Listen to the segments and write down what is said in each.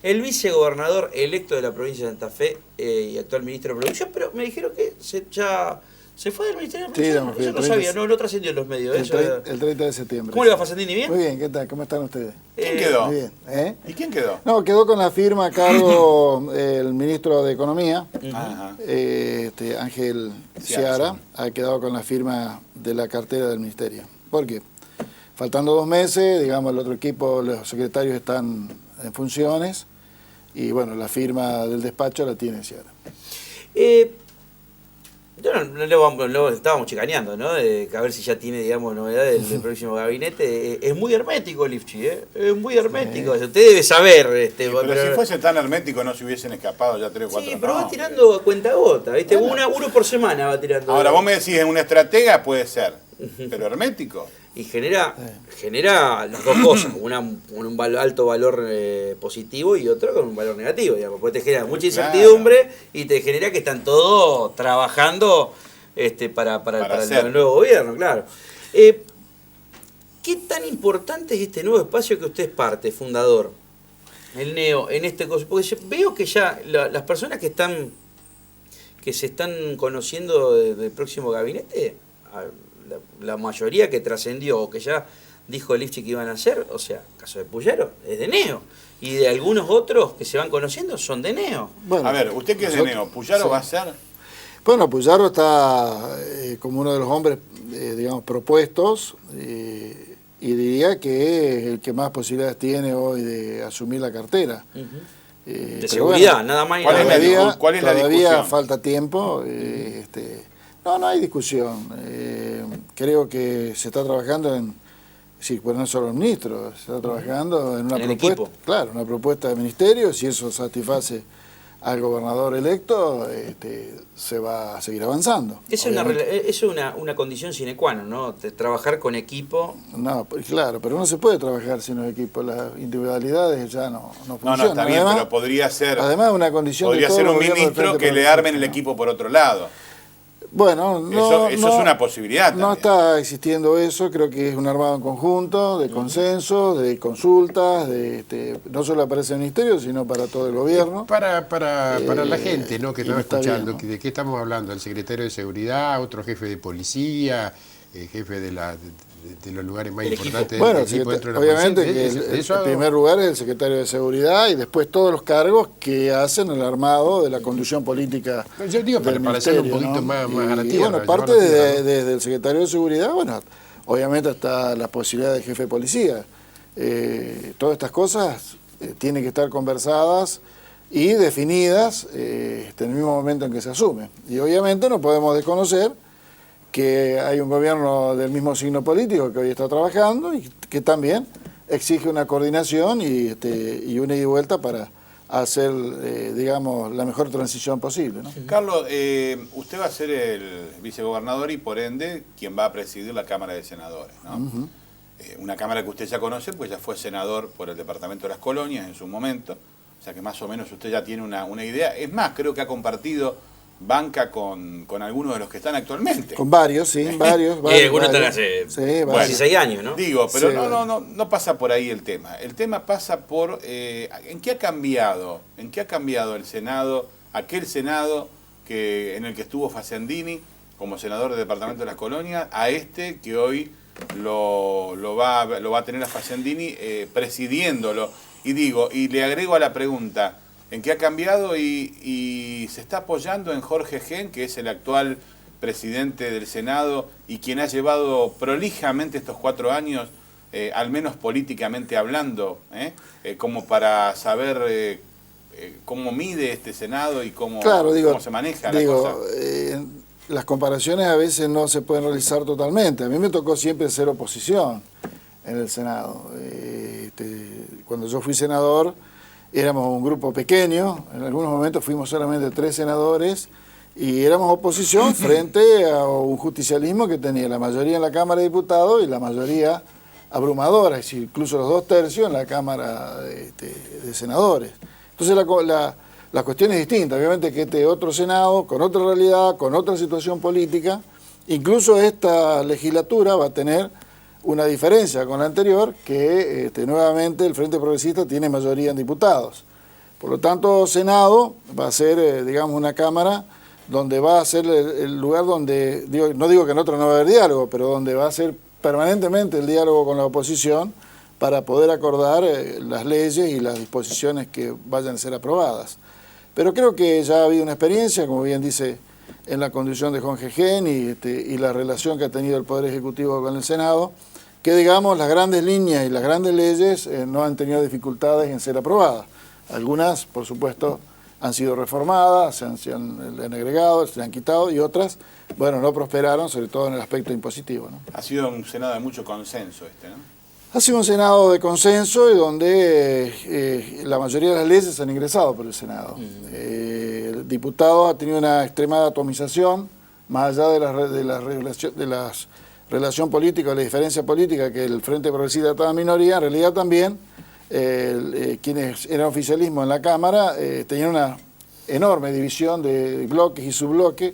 El vicegobernador electo de la provincia de Santa Fe y actual ministro de Producción, pero me dijeron que ya se fue del Ministerio de Producción. Sí, Yo no sabía, no trascendió en los medios. El 30 de septiembre. ¿Cómo le va, Facendini? ¿Bien? Muy bien, ¿qué tal? ¿Cómo están ustedes? ¿Quién quedó? Muy bien. ¿Y quién quedó? No, quedó con la firma a cargo el ministro de Economía, Ajá. Ángel Seara, ha quedado con la firma de la cartera del ministerio. ¿Por qué? Faltando 2 meses, digamos, el otro equipo, los secretarios están en funciones y bueno, la firma del despacho la tiene Seara. Lo estábamos chicaneando, ¿no? A ver si ya tiene, digamos, novedades del próximo gabinete. Es muy hermético el IFCHI, ¿eh? Es muy hermético. Sí. Usted debe saber. Pero si fuese tan hermético no se hubiesen escapado ya 3 o 4 Sí, pero va tirando a cuenta-gota, ¿viste? Bueno. Uno por semana va tirando. Ahora, vos me decís, en una estratega puede ser, pero hermético. Y genera las dos cosas, un alto valor positivo y otro con un valor negativo, digamos, porque te genera mucha incertidumbre y te genera que están todos trabajando para el nuevo gobierno, claro. ¿Qué tan importante es este nuevo espacio que usted es parte, fundador, el NEO, en este coso? Porque veo que ya las personas que se están conociendo del próximo gabinete, la mayoría que trascendió o que ya dijo el IFCHI que iban a hacer, o sea, caso de Puyaro, es de NEO. Y de algunos otros que se van conociendo son de NEO. Bueno, a ver, ¿usted qué es de NEO? ¿Puyaro va a ser? Bueno, Puyaro está como uno de los hombres, digamos, propuestos y diría que es el que más posibilidades tiene hoy de asumir la cartera. De seguridad, bueno, nada más. ¿Cuál es la discusión? Todavía falta tiempo. No hay discusión. Creo que se está trabajando en, sí, pues no solo el ministro, se está trabajando en una propuesta, claro, una propuesta de ministerio. Si eso satisface al gobernador electo, se va a seguir avanzando. Es una condición sine qua non, ¿no? Trabajar con equipo. No, claro, pero no se puede trabajar sin los equipos. Las individualidades ya no funcionan. No, está bien, además, pero podría ser. Además, una condición. Podría ser un ministro que le armen el equipo por otro lado. Bueno, eso es una posibilidad también. No está existiendo eso, creo que es un armado en conjunto, de consenso, de consultas, no solo para ese ministerio, sino para todo el gobierno. Para la gente, ¿no?, que estaba escuchando, bien, ¿no? ¿De qué estamos hablando? El secretario de Seguridad, otro jefe de policía, jefe de los lugares más importantes del equipo dentro de la obviamente que el primer lugar es el secretario de Seguridad y después todos los cargos que hacen el armado de la conducción política. Yo digo, para hacerlo un poquito, ¿no?, más garantía. Bueno, parte desde el secretario de Seguridad, bueno, obviamente está la posibilidad de jefe de policía. Todas estas cosas tienen que estar conversadas y definidas en el mismo momento en que se asume. Y obviamente no podemos desconocer que hay un gobierno del mismo signo político que hoy está trabajando y que también exige una coordinación y una ida y vuelta para hacer, digamos, la mejor transición posible, ¿no? Carlos, usted va a ser el vicegobernador y por ende quien va a presidir la Cámara de Senadores, ¿no? Una Cámara que usted ya conoce, pues ya fue senador por el Departamento de las Colonias en su momento, o sea que más o menos usted ya tiene una idea. Es más, creo que ha compartido banca con algunos de los que están actualmente. Con varios, sí, varios. Algunos están hace 16 años, ¿no? Digo, pero sí, no pasa por ahí el tema. El tema pasa por ¿en qué ha cambiado? ¿En qué ha cambiado el Senado, aquel Senado en el que estuvo Facendini como senador del Departamento de las Colonias, a que hoy lo va a tener a Facendini presidiéndolo? Y le agrego a la pregunta, ¿en qué ha cambiado? Y se está apoyando en Jorge Gen, que es el actual presidente del Senado y quien ha llevado prolijamente estos 4 años, al menos políticamente hablando, como para saber cómo mide este Senado y cómo se maneja la cosa. Las comparaciones a veces no se pueden realizar totalmente. A mí me tocó siempre ser oposición en el Senado. Cuando yo fui senador, éramos un grupo pequeño, en algunos momentos fuimos solamente 3 senadores y éramos oposición frente a un justicialismo que tenía la mayoría en la Cámara de Diputados y la mayoría abrumadora, es decir, incluso los 2/3 en la Cámara de Senadores. Entonces la cuestión es distinta, obviamente que este otro Senado, con otra realidad, con otra situación política, incluso esta legislatura va a tener una diferencia con la anterior, que nuevamente el Frente Progresista tiene mayoría en diputados. Por lo tanto, Senado va a ser, digamos, una Cámara donde va a ser el lugar donde, no digo que en otro no va a haber diálogo, pero donde va a ser permanentemente el diálogo con la oposición para poder acordar las leyes y las disposiciones que vayan a ser aprobadas. Pero creo que ya ha habido una experiencia, como bien dice, en la conducción de Juan Gején y la relación que ha tenido el Poder Ejecutivo con el Senado, que digamos las grandes líneas y las grandes leyes no han tenido dificultades en ser aprobadas. Algunas, por supuesto, han sido reformadas, se han agregado, se han quitado, y otras, bueno, no prosperaron, sobre todo en el aspecto impositivo, ¿no? Ha sido un Senado de mucho consenso ¿no? Ha sido un Senado de consenso y donde la mayoría de las leyes han ingresado por el Senado. El diputado ha tenido una extremada atomización, más allá de la relación política, de la diferencia política, que el Frente Progresista estaba en minoría, en realidad también quienes eran oficialismo en la Cámara tenían una enorme división de bloques y subbloques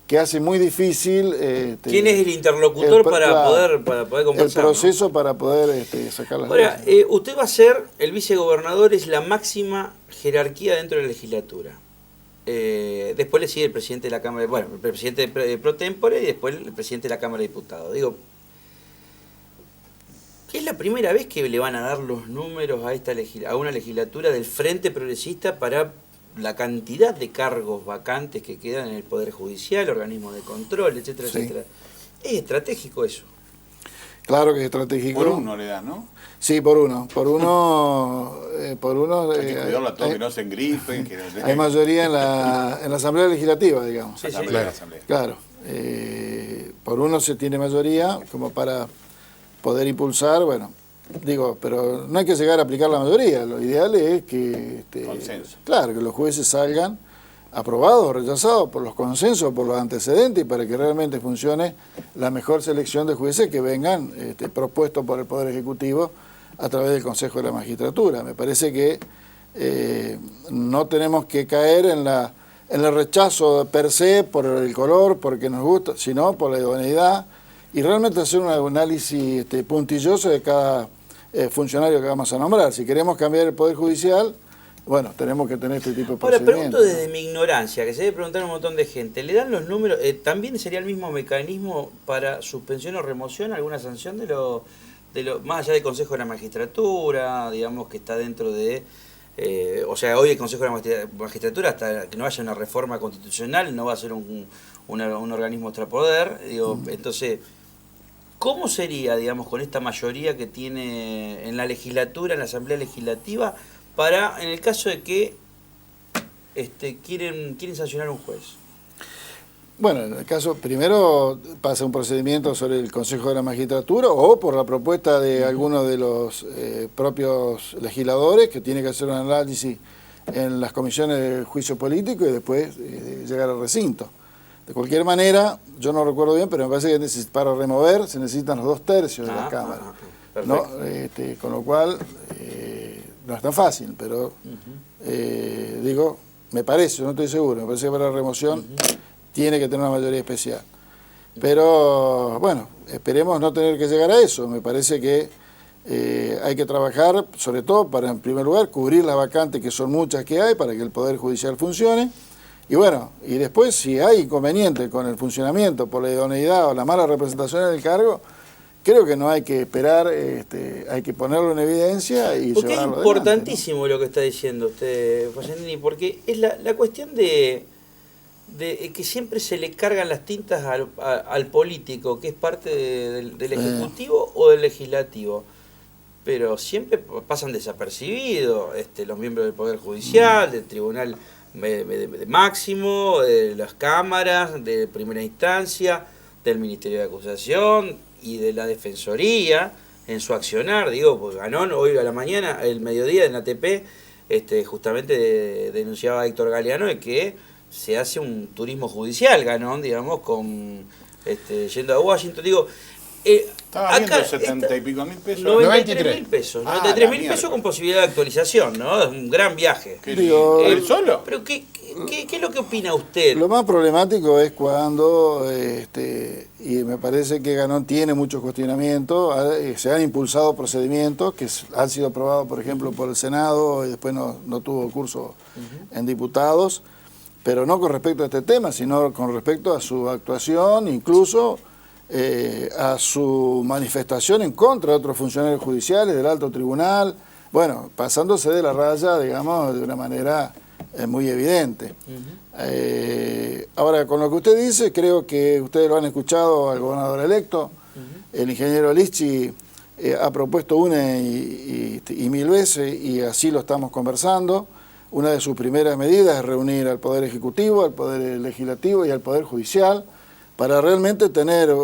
que hace muy difícil... ¿Quién es el interlocutor para poder conversar? El proceso, ¿no? Para poder sacar las Ahora, leyes. usted va a ser el vicegobernador, es la máxima jerarquía dentro de la legislatura. Después le sigue el presidente de la Cámara, bueno, el presidente pro tempore y después el presidente de la Cámara de Diputados. Digo, ¿es la primera vez que le van a dar los números a una legislatura del Frente Progresista para la cantidad de cargos vacantes que quedan en el Poder Judicial, organismos de control, etcétera, Sí. etcétera? Es estratégico eso. Claro que es estratégico. Por uno le dan, ¿no? Sí, por uno. Por uno... Hay que cuidarlo a todos, que no se engripen. Hay mayoría en la Asamblea Legislativa, digamos. Sí, sí. Asamblea. Claro. Por uno se tiene mayoría como para poder impulsar, bueno, digo, pero no hay que llegar a aplicar la mayoría. Lo ideal es que... Consenso. Claro, que los jueces salgan aprobados o rechazados por los consensos, por los antecedentes, y para que realmente funcione la mejor selección de jueces que vengan propuestos por el Poder Ejecutivo a través del Consejo de la Magistratura. Me parece que no tenemos que caer en el rechazo per se por el color, porque nos gusta, sino por la idoneidad, y realmente hacer un análisis puntilloso de cada funcionario que vamos a nombrar. Si queremos cambiar el Poder Judicial, bueno, tenemos que tener este tipo de Ahora, procedimientos. pregunto desde mi ignorancia, que se debe preguntar a un montón de gente, ¿le dan los números? ¿También sería el mismo mecanismo para suspensión o remoción, alguna sanción de lo más allá del Consejo de la Magistratura, digamos que está dentro de... o sea, hoy el Consejo de la Magistratura, hasta que no haya una reforma constitucional, no va a ser un organismo extrapoder, digo, entonces... ¿Cómo sería, digamos, con esta mayoría que tiene en la legislatura, en la Asamblea Legislativa, para, en el caso de que quieren sancionar a un juez? Bueno, en el caso, primero pasa un procedimiento sobre el Consejo de la Magistratura o por la propuesta de alguno de los propios legisladores, que tiene que hacer un análisis en las comisiones de juicio político y después llegar al recinto. De cualquier manera, yo no recuerdo bien, pero me parece que para remover se necesitan los 2/3 de la Cámara. ¿No? Con lo cual, no es tan fácil, pero digo, me parece, no estoy seguro, me parece que para la remoción tiene que tener una mayoría especial. Pero bueno, esperemos no tener que llegar a eso. Me parece que hay que trabajar, sobre todo para, en primer lugar, cubrir las vacantes, que son muchas que hay, para que el Poder Judicial funcione. Y bueno, y después si hay inconveniente con el funcionamiento por la idoneidad o la mala representación del cargo, creo que no hay que esperar, hay que ponerlo en evidencia y porque llevarlo es importantísimo adelante, ¿no? Lo que está diciendo usted, Facendini, porque es la cuestión de que siempre se le cargan las tintas al político, que es parte del Ejecutivo o del Legislativo. Pero siempre pasan desapercibidos los miembros del Poder Judicial, del Tribunal de Máximo, de las cámaras, de primera instancia, del Ministerio de Acusación y de la Defensoría en su accionar. Digo, pues Ganón hoy a la mañana, el mediodía en ATP, justamente denunciaba a Héctor Galeano de que se hace un turismo judicial, Ganón, digamos, yendo a Washington. Digo, estaba viendo 70 y pico mil pesos. 93.000 pesos. 93.000 pesos con posibilidad de actualización, ¿no? Es un gran viaje. ¿Él solo? Pero ¿Qué es lo que opina usted? Lo más problemático es cuando, y me parece que Ganón tiene muchos cuestionamientos, se han impulsado procedimientos que han sido aprobados, por ejemplo, por el Senado y después no tuvo curso en diputados, pero no con respecto a este tema, sino con respecto a su actuación, incluso a su manifestación en contra de otros funcionarios judiciales, del alto tribunal, bueno, pasándose de la raya, digamos, de una manera muy evidente. Ahora, con lo que usted dice, creo que ustedes lo han escuchado al gobernador electo, el ingeniero Lichi ha propuesto una y 1000 veces, y así lo estamos conversando. Una de sus primeras medidas es reunir al Poder Ejecutivo, al Poder Legislativo y al Poder Judicial, para realmente tener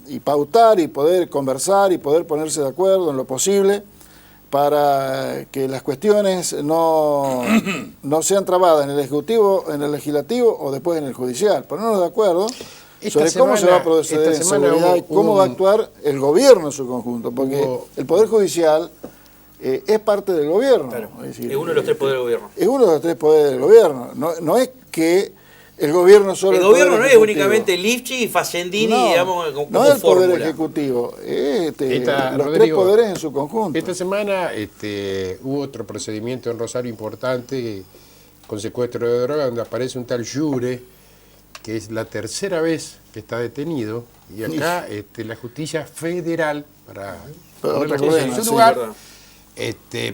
y pautar y poder conversar y poder ponerse de acuerdo en lo posible, para que las cuestiones no sean trabadas en el Ejecutivo, en el Legislativo o después en el Judicial. Ponernos de acuerdo sobre cómo se va a proceder en seguridad y cómo va a actuar el gobierno en su conjunto, porque el Poder Judicial es parte del gobierno. Claro, es decir, es uno de los tres poderes del gobierno. Es uno de los tres poderes del gobierno. No es que el gobierno solo... El gobierno no es únicamente Lifchi y Facendini, digamos, como no es el fórmula. Poder Ejecutivo, los Rodrigo, tres poderes en su conjunto. Esta semana hubo otro procedimiento en Rosario importante con secuestro de droga, donde aparece un tal Yure, que es la tercera vez que está detenido, y acá la justicia federal, para poner las cosas en su lugar,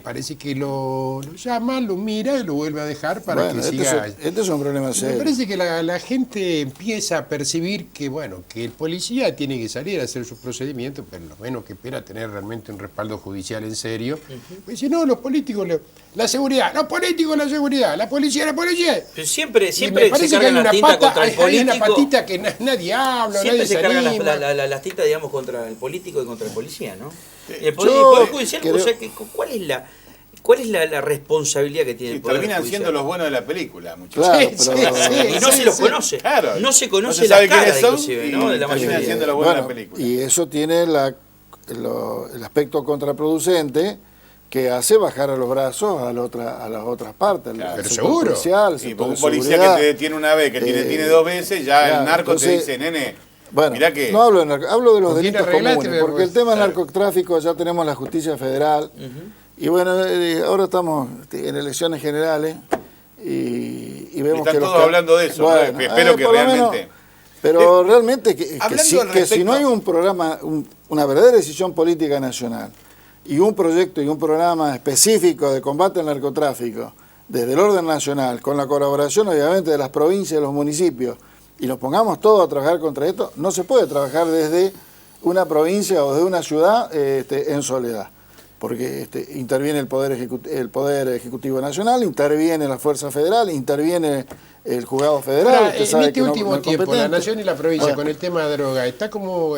parece que lo llama, lo mira y lo vuelve a dejar para que siga. Este es un problema serio. Me parece que la gente empieza a percibir que, bueno, que el policía tiene que salir a hacer sus procedimientos, pero lo menos que espera tener realmente un respaldo judicial en serio. Pues si no, los políticos, la seguridad, los políticos, la seguridad, la policía. Pero siempre me parece se que hay cargan una las tintas pata, contra el político. hay una patita que nadie habla, Siempre nadie se cargan anima. las tintas, digamos, contra el político y contra el policía, ¿no? Y el Yo poder judicial, creo... o sea, ¿cuál es la responsabilidad que tiene el poder terminan judicial? siendo los buenos de la película, muchachos. Claro, Y no se los conoce. Claro. No se conoce sabe la cara, quiénes son, inclusive, y ¿no? De la terminan mayoría. siendo los buenos de la película. Y eso tiene el aspecto contraproducente que hace bajar a los brazos a las otras partes. Claro. Al Pero sector seguro. policial, al Y sector por un de policía seguridad. que te detiene una vez, que te detiene dos veces, ya Claro, el narco te entonces, dice, nene, bueno, mirá que... no hablo hablo de los ¿Con quién delitos arreglaste? comunes, porque el tema del narcotráfico ya tenemos la justicia federal, y bueno, ahora estamos en elecciones generales, y vemos Están que todos hablando de eso, bueno, ¿no? Espero que por lo menos, realmente... pero realmente que Hablando si no hay un programa, una verdadera decisión política nacional, y un proyecto y un programa específico de combate al narcotráfico desde el orden nacional, con la colaboración obviamente de las provincias y de los municipios, y nos pongamos todos a trabajar contra esto, no se puede trabajar desde una provincia o desde una ciudad en soledad, porque interviene el Poder Ejecutivo Nacional, interviene la Fuerza Federal, interviene el Juzgado Federal. Ahora, usted en sabe este que último no es tiempo, la competente. nación y la provincia Bueno. con el tema de droga, está como...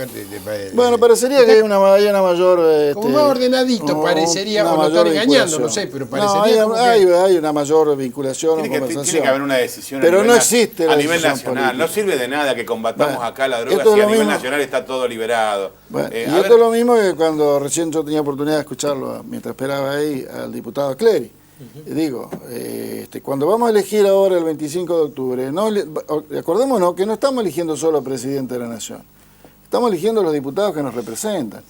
Bueno, parecería que hay una mayor... como más ordenadito, parecería, una o nos están mayor engañando, no vinculación. sé, pero No, parecería como que... hay una mayor vinculación o Tiene conversación. que haber una decisión Pero a no nivel, existe la a nivel decisión nacional. política. No sirve de nada que combatamos Bueno, acá la droga esto es si a lo nivel mismo. nacional está todo liberado. Bueno, A esto ver, es lo mismo que cuando recién yo tenía oportunidad de escucharlo mientras esperaba ahí al diputado Clery. Digo, cuando vamos a elegir ahora el 25 de octubre, acordémonos que no estamos eligiendo solo al presidente de la Nación, estamos eligiendo a los diputados que nos representan.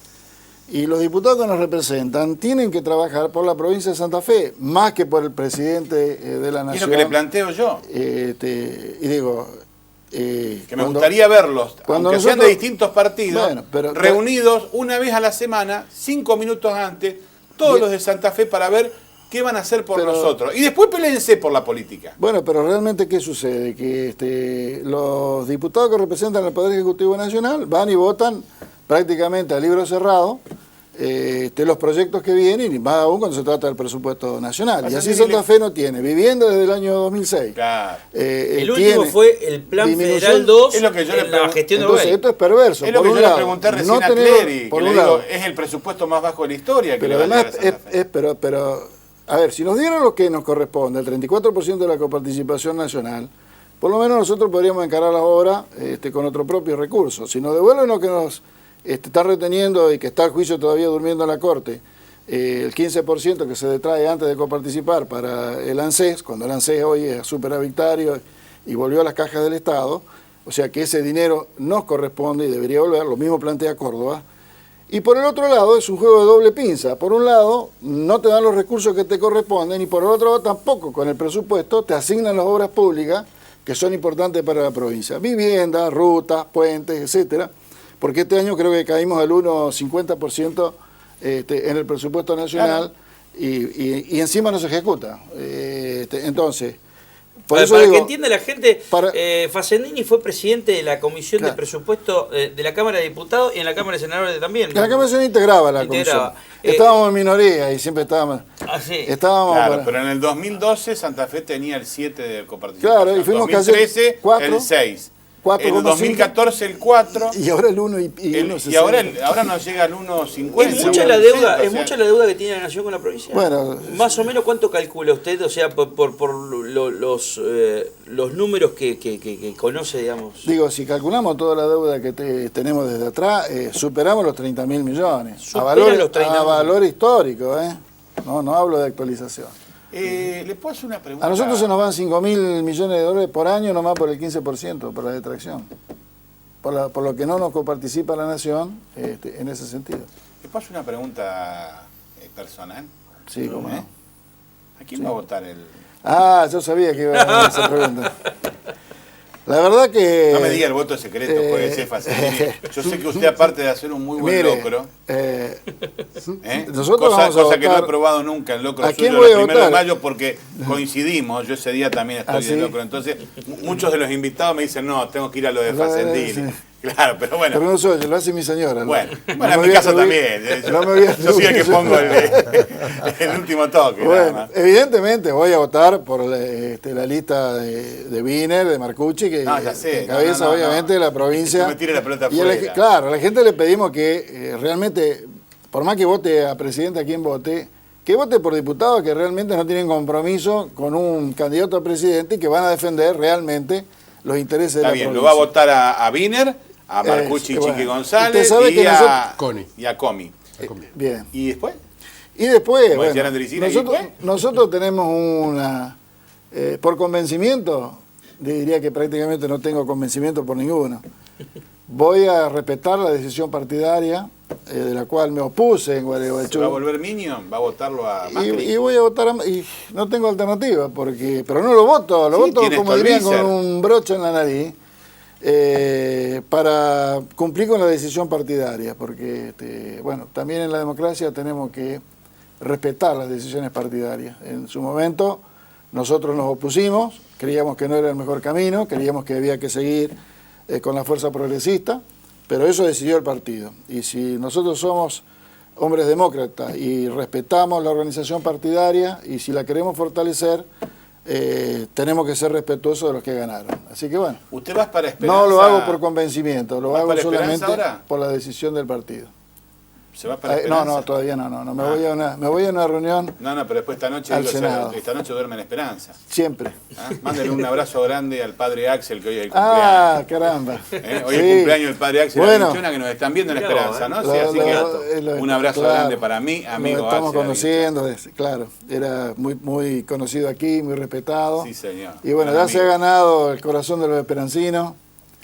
Y los diputados que nos representan tienen que trabajar por la provincia de Santa Fe, más que por el presidente de la y es Nación. lo que le planteo yo. Y digo... Que me gustaría verlos, aunque sean de distintos partidos, Bueno, pero- reunidos una vez a la semana, 5 minutos antes, todos los de Santa Fe para ver qué van a hacer por nosotros. Y después peleense por la política. Bueno, pero realmente ¿qué sucede? Que los diputados que representan al Poder Ejecutivo Nacional van y votan prácticamente a libro cerrado los proyectos que vienen, y más aún cuando se trata del presupuesto nacional. Y así Santa Fe no tiene vivienda desde el año 2006. Claro. El último fue el Plan Federal 2 es lo que yo en le la gestión de Entonces Uruguay. esto es perverso. Es lo por que un yo lado, le pregunté recién no a tener- Clery, por que le un digo, lado, es el presupuesto más bajo de la historia que pero le va a además, llegar a Santa Fe. pero, a ver, si nos dieran lo que nos corresponde, el 34% de la coparticipación nacional, por lo menos nosotros podríamos encarar la obra con nuestro propio recurso. Si nos devuelven lo que nos está reteniendo y que está el juicio todavía durmiendo en la Corte, el 15% que se detrae antes de coparticipar para el ANSES, cuando el ANSES hoy es superavitario y volvió a las cajas del Estado, o sea que ese dinero nos corresponde y debería volver, lo mismo plantea Córdoba. Y por el otro lado es un juego de doble pinza. Por un lado no te dan los recursos que te corresponden y por el otro lado tampoco con el presupuesto te asignan las obras públicas que son importantes para la provincia. Viviendas, rutas, puentes, etcétera. Porque este año creo que caímos al 1,50% en el presupuesto nacional, claro. y encima no se ejecuta. Entonces, por para eso que digo, entienda la gente, Facendini fue presidente de la Comisión Claro. de Presupuesto de la Cámara de Diputados y en la Cámara de Senadores también. que la Comisión integraba la Integraba. comisión. Estábamos en minoría y siempre estábamos... Así. Estábamos Claro, para- pero en el 2012 Santa Fe tenía el 7 de coparticipación. Claro, y fuimos en 2013 casi 4, el 6. 4,5. En el 2014 el 4. Y ahora el 1 y Y ahora nos llega al 1,50. Es mucha la deuda, es mucha la deuda que tiene la Nación con la provincia. Bueno, más o menos cuánto calcula usted, o sea, por los números que conoce, digamos. digo, si calculamos toda la deuda que tenemos desde atrás, superamos los 30.000 millones. Supera los 30.000. A valor histórico, no hablo de actualización. ¿Le puedo hacer una pregunta? A nosotros se nos van 5.000 millones de dólares por año, nomás por el 15%, por la detracción. Por lo que no nos coparticipa la Nación en ese sentido. ¿Le puedo hacer una pregunta personal? Sí, cómo no. ¿A quién va a votar el...? Ah, yo sabía que iba a hacer esa pregunta. La verdad que... No me diga el voto secreto, puede ser fácil. Yo sé que usted, aparte de hacer un muy buen Mire, locro, nosotros vamos a cosa que no he votar... probado nunca, el locro ¿A suyo quién el voy a 1 de votar? mayo, porque coincidimos, yo ese día también estoy ¿Ah, de sí? locro. Entonces, muchos de los invitados me dicen, no, tengo que ir a lo de No, Facendini. sí. Claro, pero bueno. Pero no soy yo, lo hace mi señora. Bueno, No en me mi voy a casa atribuir- también. no me voy a Yo soy el que atribuir- pongo el último toque. nada Bueno, más. evidentemente voy a votar por la lista de Wiener, de Marcucci, que No, ya sé. encabeza No, obviamente la provincia. No me tire la pelota Y afuera. claro, a la gente le pedimos que realmente, por más que vote a presidente a quien vote, que vote por diputados que realmente no tienen compromiso con un candidato a presidente y que van a defender realmente los intereses de Está la bien, provincia. lo va a votar a Wiener, a Marcucci y bueno. Chiqui González Usted sabe y que a Coni. y a Comi. Bien. ¿Y después? Y después, Como bueno, decía Andresina, ¿y nosotros, después? nosotros tenemos una... por convencimiento, le diría que prácticamente no tengo convencimiento por ninguno. Voy a respetar la decisión partidaria de la cual me opuse en ¿Se Gualeguaychú. va a volver Minion? ¿Va a votarlo a Macri? Y voy a votar y no tengo alternativa, pero no lo voto, Sí, voto tiene como dirían con Stolbizer. un broche en la nariz, para cumplir con la decisión partidaria, porque bueno, también en la democracia tenemos que respetar las decisiones partidarias. En su momento nosotros nos opusimos, creíamos que no era el mejor camino, creíamos que había que seguir con la fuerza progresista, pero eso decidió el partido. Y si nosotros somos hombres demócratas y respetamos la organización partidaria y si la queremos fortalecer, tenemos que ser respetuosos de los que ganaron. Así que bueno, ¿Usted va para Esperanza? no lo hago por convencimiento, lo ¿Va hago para Esperanza solamente ahora? por la decisión del partido. ¿Se va para No, Esperanza? todavía no, me voy a una reunión No, pero después esta noche, Al Senado. esta noche duerme en Esperanza. siempre. ¿Ah? Mándenle un abrazo grande al padre Axel, que hoy es el cumpleaños. Ah, caramba. Hoy es Sí. el cumpleaños del padre Axel Bueno. Arinchona, que nos están viendo en Mirá Esperanza, vos, ¿no? Sí, así que un abrazo claro, grande para mí, amigo lo estamos Axel conociendo, claro, era muy conocido aquí, muy respetado. Sí, señor. Y bueno, Gran ya se ha amigo. ganado el corazón de los esperancinos.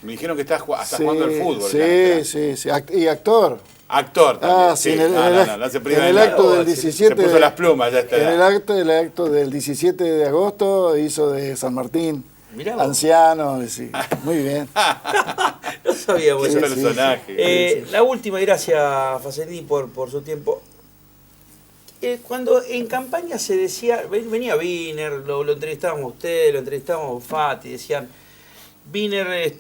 Me dijeron que estás Sí, jugando al fútbol. ya en sí, Esperanza. sí, y actor. Actor también. Ah, sí, sí. en el, No, en no, el- no, no se en priva de el nada. acto del Se 17 Se puso las plumas ya está. en el acto del 17 de agosto hizo de San Martín, Mirá vos. anciano, sí, muy bien. No sabíamos Ese eso. sí, personaje. La última, y gracias Facendini por su tiempo. Cuando en campaña se decía, venía Wiener, lo entrevistábamos a usted, lo entrevistábamos a Bonfatti, decían, Wiener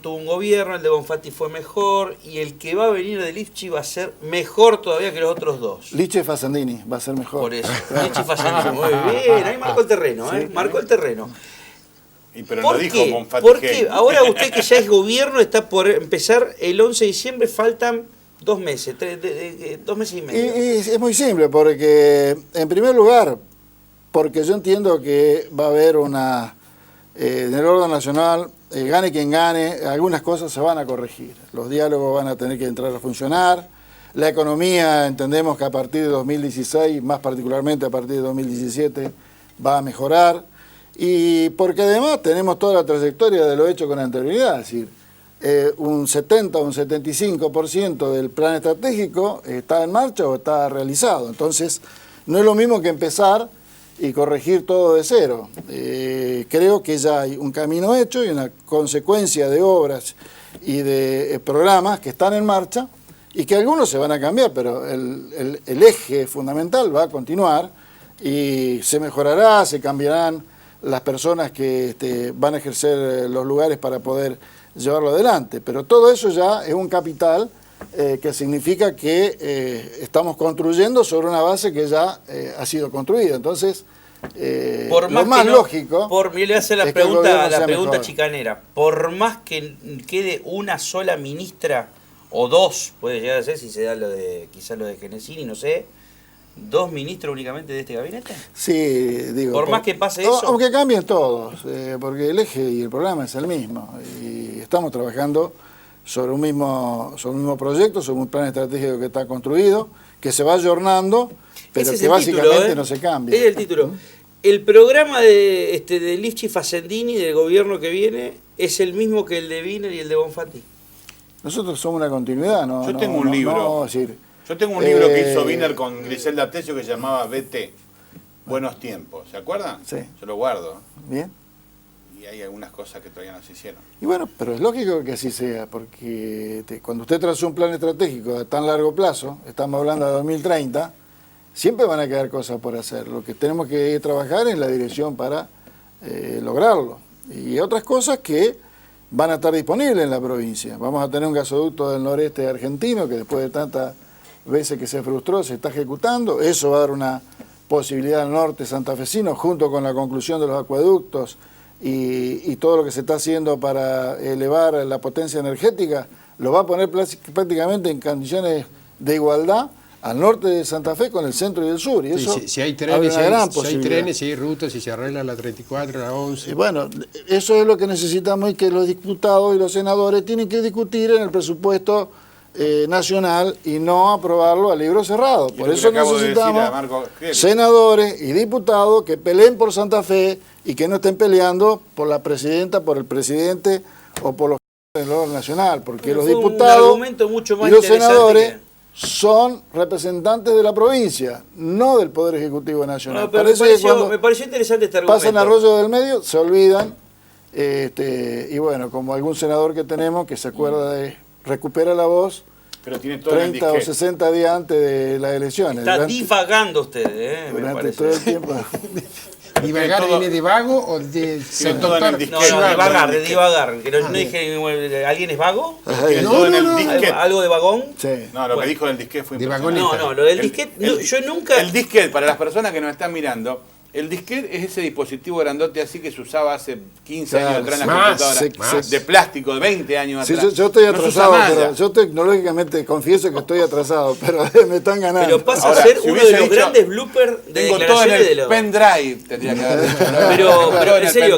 tuvo un gobierno, el de Bonfatti fue mejor, y el que va a venir de Lifchi va a ser mejor todavía que los otros dos. Liche Facendini va a ser mejor. Por eso, Lifchi Facendini, muy bien, ahí marcó el terreno, marcó el terreno. Pero ¿Por no dijo qué? Bonfatti ¿Por que- qué? Ahora usted que ya es gobierno, está por empezar el 11 de diciembre, faltan 2 meses, 2 meses y Y medio. es muy simple, porque en primer lugar, porque yo entiendo que va a haber una, en el orden nacional, gane quien gane, algunas cosas se van a corregir. Los diálogos van a tener que entrar a funcionar, La economía, entendemos que a partir de 2016, más particularmente a partir de 2017, va a mejorar. Y porque además tenemos toda la trayectoria de lo hecho con anterioridad, es decir, un 70 o un 75% del plan estratégico está en marcha o está realizado. Entonces, no es lo mismo que empezar y corregir todo de cero. Creo que ya hay un camino hecho y una consecuencia de obras y de programas que están en marcha y que algunos se van a cambiar, pero el eje fundamental va a continuar y se mejorará, se cambiarán las personas que van a ejercer los lugares para poder llevarlo adelante. Pero todo eso ya es un capital que significa que estamos construyendo sobre una base que ya ha sido construida. Entonces, por lo más lógico... Le voy a hacer la pregunta chicanera. Por más que quede una sola ministra, o dos, puede llegar a ser, si se da quizás lo de Genesini, no sé, ¿2 ministros únicamente de este gabinete? Sí, digo... Por más que pase eso... Aunque cambien todos, porque el eje y el programa es el mismo. Y estamos trabajando sobre un mismo proyecto, sobre un plan estratégico que está construido, que se va ayornando, pero que básicamente no se cambia. Es el título. El programa de Lichi Facendini, del gobierno que viene, es el mismo que el de Wiener y el de Bonfatti. Nosotros somos una continuidad, ¿no? Yo tengo un libro. Yo tengo un libro que hizo Wiener con Griselda Tesio que se llamaba BT, Buenos Tiempos. ¿Se acuerdan? Sí. Yo lo guardo. Bien. Y hay algunas cosas que todavía no se hicieron. Y bueno, pero es lógico que así sea, porque cuando usted traza un plan estratégico a tan largo plazo, estamos hablando de 2030, siempre van a quedar cosas por hacer. Lo que tenemos que trabajar es la dirección para lograrlo. Y otras cosas que van a estar disponibles en la provincia. Vamos a tener un gasoducto del noreste argentino que después de tantas veces que se frustró, se está ejecutando. Eso va a dar una posibilidad al norte santafesino, junto con la conclusión de los acueductos y todo lo que se está haciendo para elevar la potencia energética, lo va a poner prácticamente en condiciones de igualdad al norte de Santa Fe con el centro y el sur. Y eso si hay trenes, si hay rutas, si se arregla la 34, la 11. Y bueno, eso es lo que necesitamos y que los diputados y los senadores tienen que discutir en el presupuesto nacional y no aprobarlo a libro cerrado. Por eso necesitamos senadores y diputados que peleen por Santa Fe y que no estén peleando por la presidenta, por el presidente o por los del orden nacional, porque los diputados y los senadores son representantes de la provincia, no del Poder Ejecutivo Nacional. No, pero me pareció interesante este argumento. Pasan Arroyo del Medio, se olvidan, y bueno, como algún senador que tenemos que se acuerda de recupera la voz, pero tiene todo 30 o 60 días antes de las elecciones. Está divagando usted, durante todo el tiempo. ¿Divagar viene de vago o de todo en el disquete? No, de divagar. Que no dije, ¿alguien es vago? ¿Algo de vagón? Sí. No, lo que dijo del disquete fue impresionante. No, lo del disquete, yo nunca... El disquete, para las personas que nos están mirando, el disquete es ese dispositivo grandote así que se usaba hace 15 años atrás en las computadoras, de plástico, de 20 años atrás. Yo estoy atrasado, pero yo tecnológicamente confieso que estoy atrasado, pero me están ganando. Pero pasa a ser uno de los grandes bloopers de tengo todo en el pendrive, tendría que haber dicho. Pero en serio,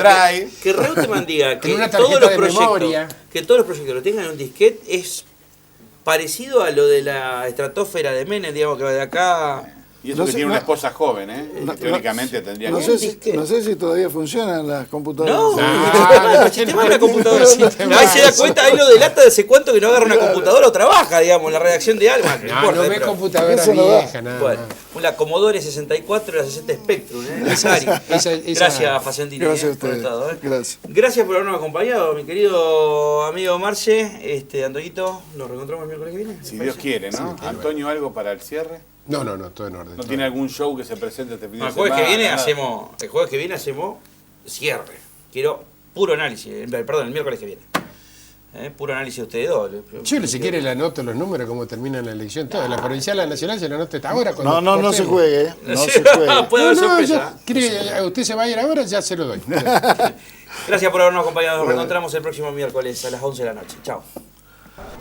que Reutemann diga que todos los proyectos lo tengan en un disquete es parecido a lo de la estratosfera de Menem, digamos, que de acá... Y eso que tiene una esposa joven, teóricamente tendría que... No sé si todavía funcionan las computadoras. El sistema de una computadora. Ahí se da cuenta, ahí lo delata de hace cuánto que no agarra una computadora o trabaja, digamos, en la redacción de Alma. No ve computadora vieja, nada. Bueno, una Commodore 64 y la 60 Spectrum, necesario. Gracias, Facendini. Gracias a ustedes. Gracias. Gracias por habernos acompañado, mi querido amigo Marce. Antoñito, nos reencontramos el miércoles que viene. Si Dios quiere, ¿no? Antonio, ¿algo para el cierre? No, todo en orden. ¿No tiene algún show que se presente este fin de semana? El jueves que viene hacemos cierre. Quiero puro análisis, perdón, el miércoles que viene. Puro análisis de ustedes dos. Chile, si quiere le anoto los números, cómo termina la elección. Toda la provincial, la nacional, se la anota hasta ahora. No se juegue. No se juegue. Puede haber sorpresa. Usted se va a ir ahora, ya se lo doy. Gracias por habernos acompañado. Nos reencontramos el próximo miércoles a las 11 de la noche. Chao.